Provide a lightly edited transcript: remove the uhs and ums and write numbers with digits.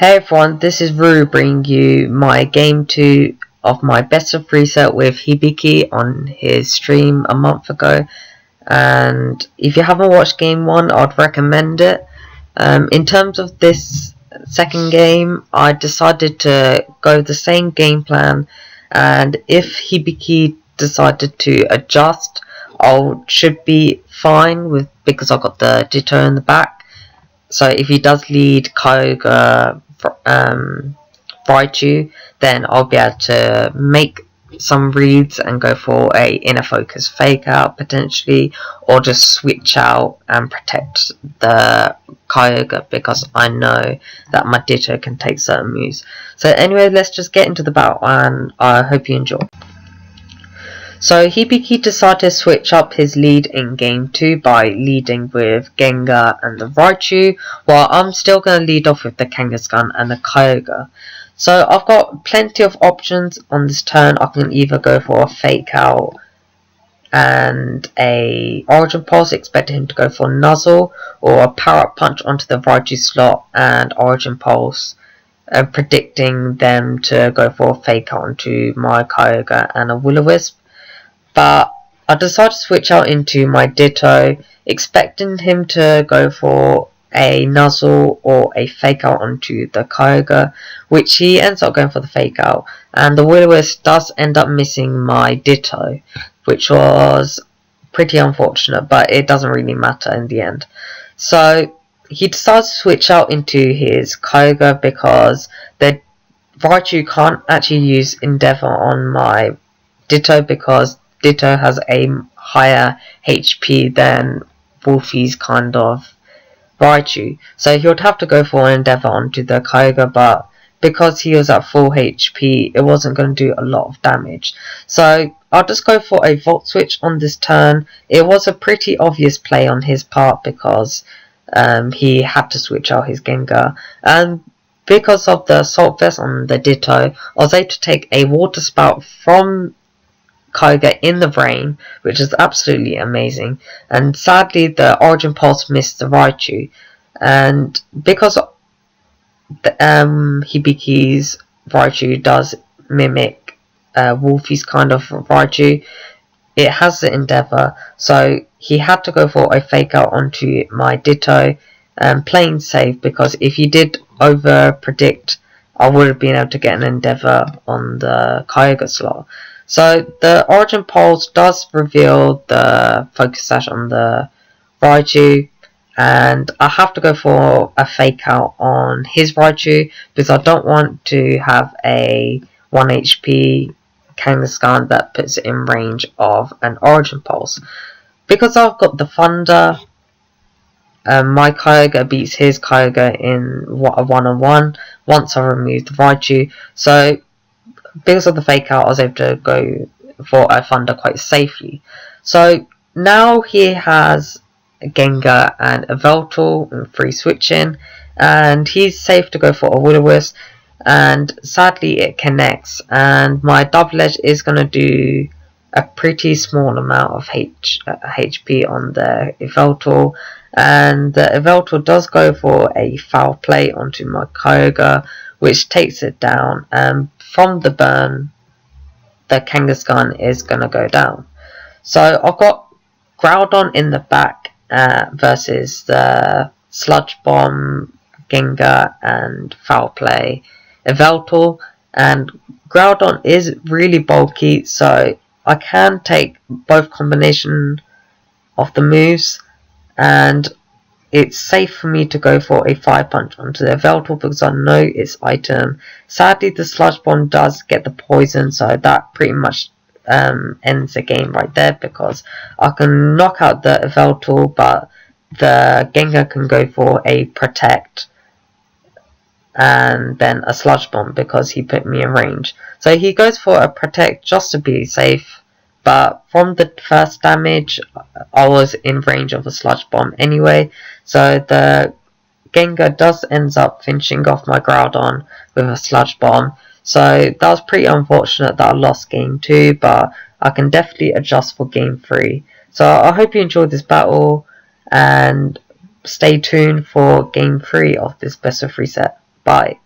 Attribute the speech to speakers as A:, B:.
A: Hey everyone, this is Ruru bringing you my game 2 of my best of 3 set with Hibiki on his stream a month ago. And if you haven't watched game 1, I'd recommend it. In terms of this second game, I decided to go the same game plan, and if Hibiki decided to adjust, I should be fine with because I got the Ditto in the back. So if he does lead Kyogre Raichu, then I'll be able to make some reads and go for a inner focus fake out potentially, or just switch out and protect the Kyogre because I know that my Ditto can take certain moves. So anyway, let's just get into the battle and I hope you enjoy. So Hibiki decided to switch up his lead in game 2 by leading with Gengar and the Raichu, while I'm still going to lead off with the Kangaskhan and the Kyogre. So I've got plenty of options on this turn. I can either go for a fake out and a Origin Pulse, expecting him to go for Nuzzle, or a power up punch onto the Raichu slot and Origin Pulse, predicting them to go for a fake out onto my Kyogre and a Will-O-Wisp. But I decided to switch out into my Ditto, expecting him to go for a Nuzzle or a fake out onto the Kyogre, which he ends up going for the fake out, and the Will-O-Wisp does end up missing my Ditto, which was pretty unfortunate, but it doesn't really matter in the end. So he decides to switch out into his Kyogre because the Raichu can't actually use Endeavour on my Ditto because Ditto has a higher HP than Wolfie's kind of Raichu. So he would have to go for an Endeavour onto the Kyogre, but because he was at full HP, it wasn't going to do a lot of damage. So I'll just go for a Volt Switch on this turn. It was a pretty obvious play on his part because he had to switch out his Gengar. And because of the Assault Vest on the Ditto, I was able to take a Water Spout from Kyogre in the brain, which is absolutely amazing. And sadly the Origin Pulse missed the Raichu, and because Hibiki's Raichu does mimic Wolfie's kind of Raichu, it has the Endeavour, so he had to go for a fake out onto my Ditto, playing safe, because if he did over predict, I would have been able to get an Endeavour on the Kyogre slot. So the Origin Pulse does reveal the Focus Sash on the Raichu, and I have to go for a fake out on his Raichu because I don't want to have a 1 HP Kangaskhan that puts it in range of an Origin Pulse. Because I've got the Thunder, my Kyogre beats his Kyogre in a 1-on-1 once I remove the Raichu. So because of the fake out, I was able to go for a Thunder quite safely. So now he has a Gengar and a Veltal and free switching, and he's safe to go for a Will-O-Wisp, and sadly it connects, and my double edge is going to do a pretty small amount of HP on the Veltal, and the Veltal does go for a foul play onto my Kyogre, which takes it down, and from the burn the Kangaskhan is going to go down. So I've got Groudon in the back versus the Sludge Bomb, Gengar and foul play Veltal, and Groudon is really bulky, so I can take both combination of the moves, and it's safe for me to go for a Fire Punch onto the Veltal because I know its item. Sadly the Sludge Bomb does get the poison, so that pretty much ends the game right there, because I can knock out the Veltal, but the Gengar can go for a Protect and then a Sludge Bomb because he put me in range. So he goes for a Protect just to be safe, but from the first damage I was in range of a Sludge Bomb anyway, so the Gengar does ends up finishing off my Groudon with a Sludge Bomb. So that was pretty unfortunate that I lost game 2, but I can definitely adjust for game 3. So I hope you enjoyed this battle, and stay tuned for game 3 of this best of 3 set. Bye.